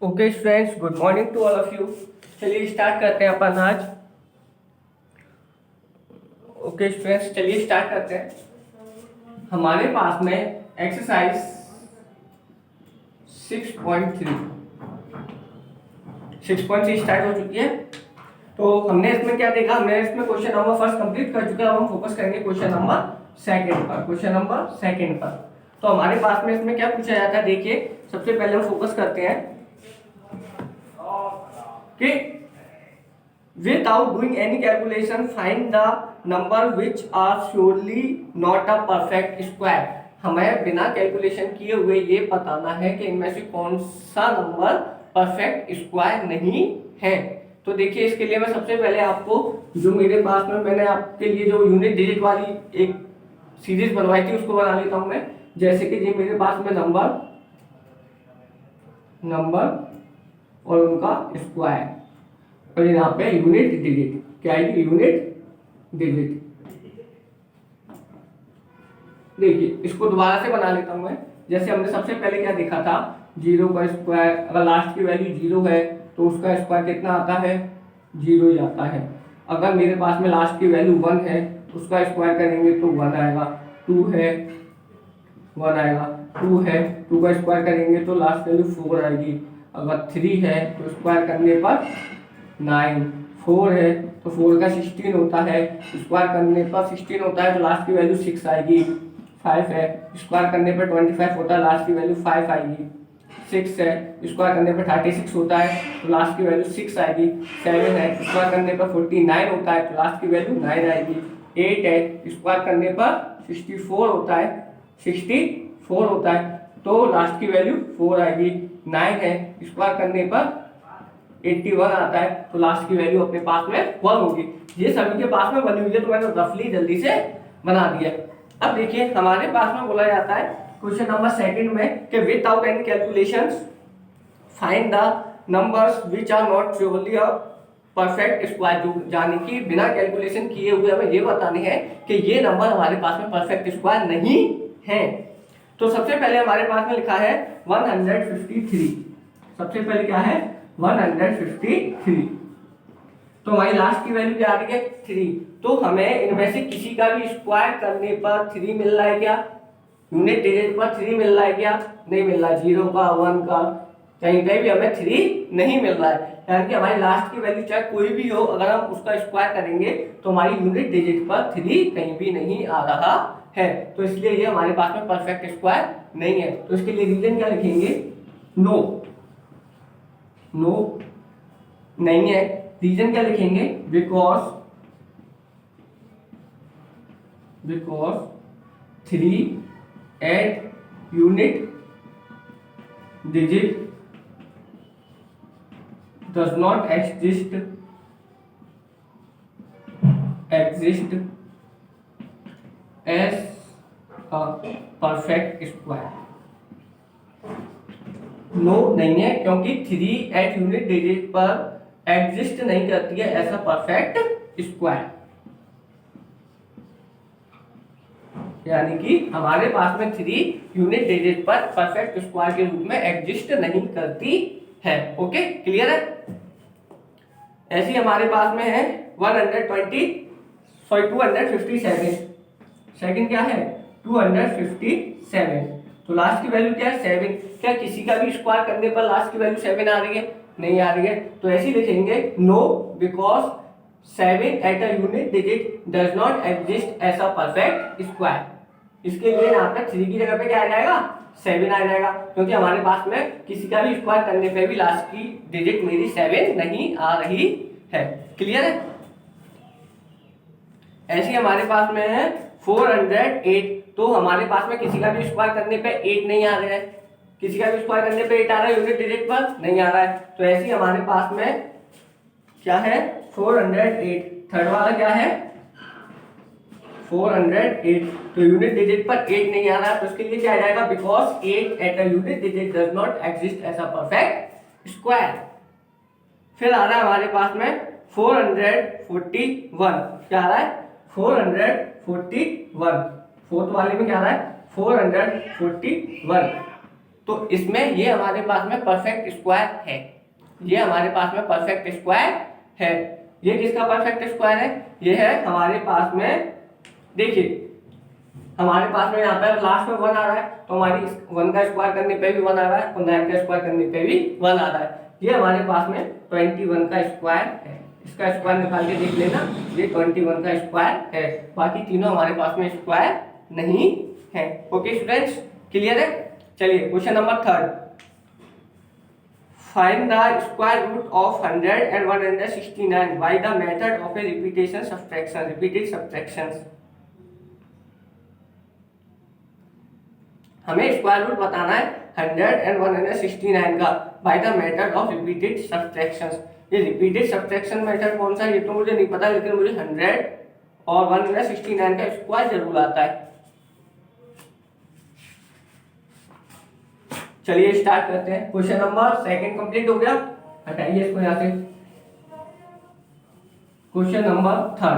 Okay students, good morning to all of you. चलिए start करते हैं अपन आज। ओके स्टूडेंट्स, चलिए स्टार्ट करते हैं। हमारे पास में एक्सरसाइज 6.3 स्टार्ट हो चुकी है। तो हमने इसमें क्या देखा, हमने इसमें क्वेश्चन नंबर फर्स्ट कंप्लीट कर चुके हैं। अब हम फोकस करेंगे क्वेश्चन नंबर सेकंड पर। तो हमारे पास में इसमें क्या पूछा जाता है, देखिए सबसे पहले हम फोकस करते हैं कि without doing any calculation find the number which are surely not a perfect square। हमें बिना कैलकुलेशन किए हुए ये बताना है कि इनमें से कौन सा नंबर परफेक्ट स्क्वायर नहीं है। तो देखिए इसके लिए मैं सबसे पहले आपको जो मेरे पास में मैंने आपके लिए जो यूनिट डिजिट वाली एक सीरीज बनवाई थी उसको बना लेता हूं मैं। जैसे कि ये मेरे पास में नंबर और उनका स्क्वायर, और यहाँ पे यूनिट डिजिट क्या है, यूनिट डिजिट। देखिए इसको दोबारा से बना लेता हूं मैं। जैसे हमने सबसे पहले क्या देखा था, जीरो का स्क्वायर, अगर लास्ट की वैल्यू जीरो है तो उसका स्क्वायर कितना आता है, जीरो ही आता है। अगर मेरे पास में लास्ट की वैल्यू वन है तो उसका स्क्वायर करेंगे तो वन आएगा। टू है, वन आएगा। टू है, टू का स्क्वायर करेंगे तो लास्ट वैल्यू फोर आएगी। अगर थ्री है तो स्क्वायर करने पर 9, 4 है तो 4 का 16 होता है, स्क्वायर करने पर 16 होता है तो लास्ट की वैल्यू 6 आएगी। 5 है, स्क्वायर करने पर 25 होता है, लास्ट की वैल्यू 5 आएगी। 6 है, स्क्वायर करने पर 36 होता है तो लास्ट की वैल्यू 6 आएगी। 7 है, स्क्वायर करने पर 49 होता है तो लास्ट की वैल्यू 9 आएगी। 8 है, स्क्वायर करने पर 64 होता है, 64 होता है तो लास्ट की वैल्यू 4 आएगी। 9 है, स्क्वायर करने पर 81 आता है तो लास्ट की वैल्यू अपने पास में 1 होगी। ये सभी के पास में बनी हुई है तो मैंने रफली जल्दी से बना दिया। अब देखिए हमारे पास में बोला जाता है क्वेश्चन नंबर सेकंड में कि without any calculations find the numbers which are not surely a perfect square. जो यानी कि बिना कैलकुलेशन किए हुए हमें ये बतानी है कि ये नंबर हमारे पास में परफेक्ट स्क्वायर नहीं है। तो सबसे पहले हमारे पास में लिखा है 153। सबसे पहले क्या है, 153। तो हमारी लास्ट की वैल्यू क्या आ रही है, 3। तो हमें इनमें से किसी का भी स्क्वायर करने पर 3 मिल रहा है क्या, यूनिट डिजिट पर 3 मिल रहा है क्या, नहीं मिल रहा। 0 का, 1 का, कहीं पे भी हमें 3 नहीं मिल रहा है। यानी कि हमारी लास्ट की वैल्यू चाहे कोई भी हो, अगर हम उसका स्क्वायर करेंगे तो हमारी यूनिट डिजिट पर 3 कहीं भी नहीं आ रहा है। तो इसलिए ये हमारे पास में परफेक्ट स्क्वायर नहीं है। तो इसके लिए रीजन क्या लिखेंगे, नो नहीं है। रीजन क्या लिखेंगे, because 3 at unit digit does not exist as a perfect square। No नहीं है क्योंकि 3 एट यूनिट डिजिट पर एग्जिस्ट नहीं करती है ऐसा परफेक्ट स्क्वायर। यानी कि हमारे पास में 3 यूनिट डिजिट पर परफेक्ट स्क्वायर के रूप में एग्जिस्ट नहीं करती है। ओके, क्लियर है। ऐसी हमारे पास में है 257। सेकंड क्या है, 257। तो लास्ट की वैल्यू क्या है, 7। क्या किसी का भी स्क्वायर करने पर लास्ट की वैल्यू 7 आ रही है, नहीं आ रही है। तो ऐसे ही लिखेंगे no because 7 at a unit digit does not exist as a perfect square. इसके लिए यहाँ पे 3 की जगह पे क्या आ जाएगा, 7 आ जाएगा, क्योंकि हमारे पास में किसी का भी स्क्वायर करने पे भी लास्ट की डिजिट मेरी 7 नहीं आ रही है। क्लियर है। ऐसे हमारे पास में है 408। तो हमारे पास में किसी का भी स्क्वायर करने पे 8 नहीं आ रहा है, किसी का भी स्क्वायर करने पे 8 आ रहा है, यूनिट डिजिट पर नहीं आ रहा है। तो ऐसे ही हमारे पास में क्या है, 408। थर्ड वाला क्या है, 408। तो यूनिट डिजिट पर 8 नहीं आ रहा है तो इसके लिए क्या आ जाएगा, because 8 at a unit digit does not exist as a perfect square. फिर आ रहा है हमारे पास में 441। क्या आ रहा है, 441। फोर्थ वाले में क्या आ रहा है, 441। तो इसमें ये हमारे पास में परफेक्ट स्क्वायर है, ये हमारे पास में परफेक्ट स्क्वायर है। ये किसका परफेक्ट स्क्वायर है? ये है हमारे पास में, देखिए हमारे पास में यहाँ पर लास्ट में 1 आ रहा है, तो हमारी 1 का स्क्वायर करने पे भी 1 आ रहा है और 9 का स्क्वायर करने पे भी 1 आ रहा है। ये हमारे पास में 21 का स्क्वायर है। इसका स्क्वायर निकाल के देख लेना, ये 21 का स्क्वायर है। बाकी तीनों हमारे पास में स्क्वायर नहीं है। ओके स्टूडेंट्स, क्लियर है? चलिए question number 3, find the square root of 100 and 169 by the method of a repetition subtraction, repeated subtractions. हमें स्क्वायर रूट बताना है 100 and 169 का by the method of repeated subtractions. ये रिपीटेड सब्ट्रैक्शन मेथड कौन सा है ये तो मुझे नहीं पता, लेकिन मुझे 100 और 169 का स्क्वायर जरूर आता है। चलिए स्टार्ट करते हैं। क्वेश्चन नंबर 2 कंप्लीट हो गया, हटाइए इसको यहां से। क्वेश्चन नंबर 3,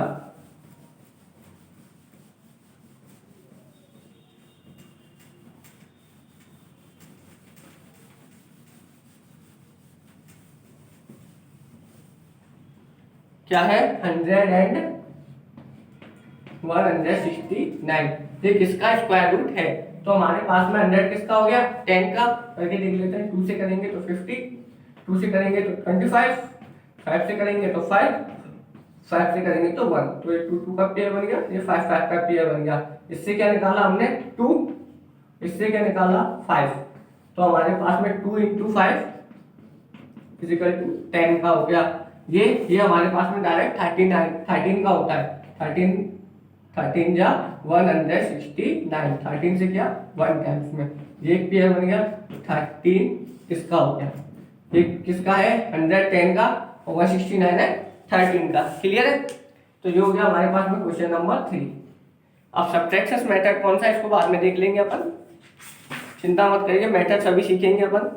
क्या है? 100 and 169, ये किसका स्क्वायर रूट है? तो हमारे पास में 100 किसका हो गया? 10 का, करके देख लेते हैं। 2 से करेंगे तो 50, 2 से करेंगे तो 25, 5 से करेंगे तो 5, 5 से करेंगे तो 1, तो ये 2 2 का पेयर बन गया, ये 5 5 का पेयर बन गया। इससे क्या निकाला हमने? 2, इससे क्या निकाला? 5। तो हमारे पास में 2 × 5 = 10 का हो गया। ये हमारे पास में डायरेक्ट 13 का होता है। 13 जा 169, 13 से क्या 1 टाइम्स में, ये एक पेयर बन गया। 13 इसका हो गया, ये किसका है? 110 का, और 169 है 13 का। क्लियर है? तो ये हो गया हमारे पास में क्वेश्चन नंबर 3। अब सब्ट्रैक्शन मेथड कौन सा है इसको बाद में देख लेंगे अपन, चिंता मत करिए, मेथड सभी सीखेंगे अपन।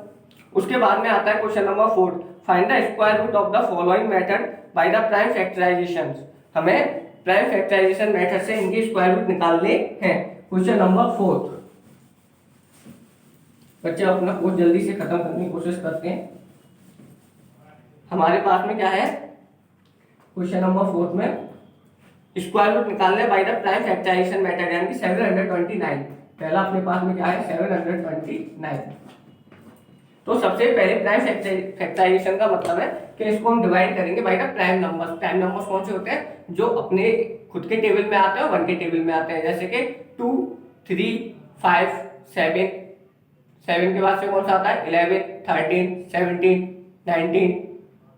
उसके बाद में आता है question number 4, find the square root of the following method by the prime factorisation. हमें प्राइम फैक्टराइजेशन मेथड से इनके स्क्वायर रूट निकालने हैं। क्वेश्चन नंबर 4, बच्चे अपना कोर्स जल्दी से खत्म करने की कोशिश करते हैं। हमारे पास में क्या है? क्वेश्चन नंबर 4 में स्क्वायर रूट निकालने by the prime factorisation method, यानी 729। पहला अपने पास में क्या है? 729। तो सबसे पहले प्राइम फैक्टराइजेशन का मतलब है कि इसको हम डिवाइड करेंगे bye the prime numbers. Prime numbers कौन से होते हैं? जो अपने खुद के टेबल में आते हैं और 1 के टेबल में आते हैं, जैसे कि 2, 3, 5, 7। 7 के बाद से कौन सा आता है? 11, 13, 17, 19,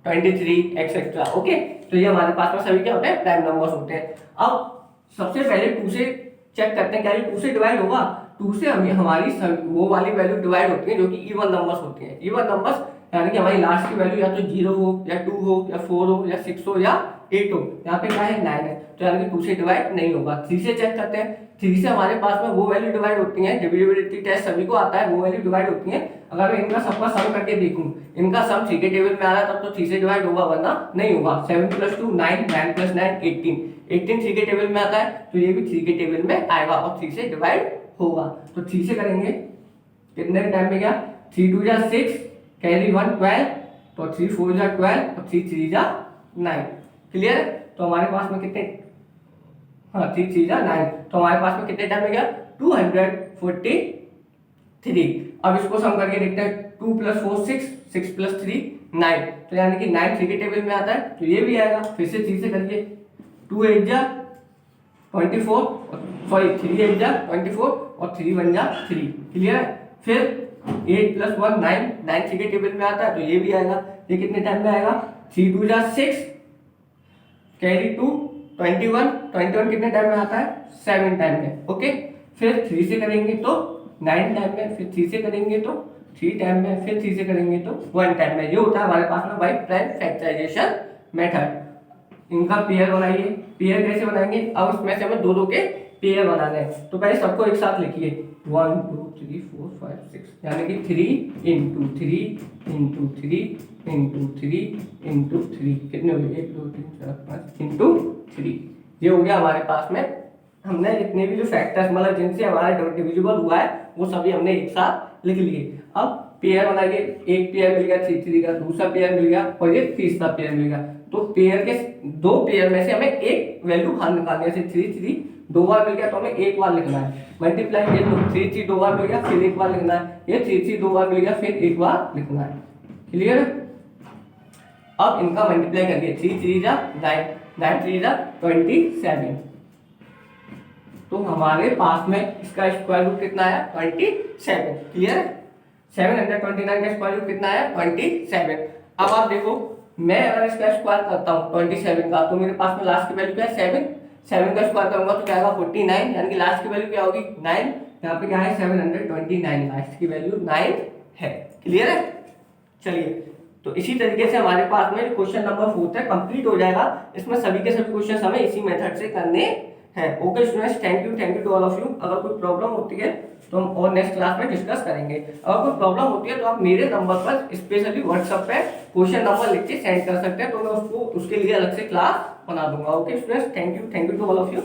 23 एक्सेट्रा। ओके, तो ये हमारे पास में सभी क्या होते हैं? प्राइम नंबर्स होते हैं। अब सबसे पहले 2 से चेक करते हैं, क्या ये 2 से डिवाइड होगा? 2 से हमारी वो वाली वैल्यू डिवाइड होती है जो कि इवन नंबर्स होती हैं। इवन नंबर्स यानी कि हमारी लास्ट की वैल्यू या तो 0 हो या 2 हो या 4 हो या 6 हो या 8 हो। यहाँ पे क्या है? 9 है, तो यानी कि 2 से डिवाइड नहीं होगा। 3 से चेक करते हैं। 3 से हमारे पास में वो वैल्यू डिवाइड होती है, डिविजिबिलिटी टेस्ट सभी को आता है, वो वैल्यू डिवाइड होती है। अगर मैं इनका सबका सम करके देखूं, इनका सम 3 के टेबल में आ रहा है तब तो 3 से डिवाइड होगा, वरना नहीं होगा। 7 + 2 9, 9 + 9 18, 18 3 के टेबल में आता है, तो ये भी 3 के टेबल में आएगा और 3 से डिवाइड होगा। तो 3 से करेंगे, कितने टाइम में? क्या 3 2 जा 6, कैरी 1 12, तो 3 4 जा 12 और 3 3 जा 9। क्लियर? तो हमारे पास में कितने? हाँ 3 3 जा 9, तो हमारे पास में कितने टाइम में गया? 243। अब इसको सम करके देखते हैं। 2 + 4 6, 6 + 3 9, तो यानी कि 9 3 के टेबल में आता है, तो ये भी आएगा। फिर से 3 से करिए। 2 8 जा 24, सॉरी 3 8 जा 24 और 3 1 जा 3। क्लियर है? फिर 8 + 1 9, 9 3 के टेबल में आता है, तो ये भी आएगा। ये कितने टाइम में आएगा? 3 2 जा 6, कैरी 2 21, 21 कितने टाइम में आता है? 7 टाइम में। ओके, फिर 3 से करेंगे तो 9 टाइम में, फिर 3 से करेंगे तो 3 टाइम में, फिर 3 से करेंगे तो 1 टाइम में। ये होता है हमारे पास में बाय प्राइम फैक्टराइजेशन मेथड। इनका पेयर बनाइए। पेयर कैसे बनाएंगे? अब इसमें से हमें 2 2 के पेयर बनाने हैं, तो पहले सबको एक साथ लिखिए। 1 2 3 4 5 6, यानी कि 3 × 3 × 3 × 3 × 3 कितने हो गए? 1 2 3 4 5 × 3। ये हो गया हमारे पास में। हमने जितने भी जो फैक्टर्स मतलब जिनसे हमारा डिविजिबल हुआ है वो सभी हमने एक साथ लिख लिए। पेयर बनाइए, एक पेयर मिल गया 3 3 का, दूसरा पेयर मिल गया और ये तीसरा पेयर मिल गया। तो पेयर के दो पेयर में से हमें एक वैल्यू बाहर निकालनी है। जैसे 3 3 दो बार मिल गया तो हमें एक बार लिखना है, मल्टीप्लाई ये 3 3 दो बार मिल गया फिर एक बार लिखना है, ये 3 3 दो बार मिल गया फिर एक बार लिखना है। क्लियर? अब इनका मल्टीप्लाई करिए, 3 3 जा 9, 9 3 जा 27। तो हमारे पास में इसका स्क्वायर रूट कितना आया? 27। क्लियर है? 729 का स्क्वायर रूट कितना आया? 27। अब आप देखो, मैं अगर इसका स्क्वायर करता हूँ 27 का, तो मेरे पास में लास्ट की वैल्यू क्या है? 7। 7 का स्क्वायर करूंगा तो क्या आएगा? 49, यानी कि लास्ट की वैल्यू क्या होगी? 9। यहाँ पे क्या है? 729, लास्ट की वैल्यू 9 है। क्लियर है? चलिए, तो इसी तरीके से हमारे पास में क्वेश्चन नंबर 4 है कंप्लीट हो जाएगा। इसमें सभी के सभी क्वेश्चन हमें इसी मेथड से करने हैं। Okay students, thank you to all of you. अगर कोई प्रॉब्लम होती है तो हम और नेक्स्ट क्लास में डिस्कस करेंगे। अगर कोई प्रॉब्लम होती है तो आप मेरे नंबर पर स्पेशली व्हाट्सएप पे क्वेश्चन नंबर लिख के सेंड कर सकते हैं, तो मैं उसके लिए अलग से क्लास बना दूंगा। Okay students, thank you to all of you.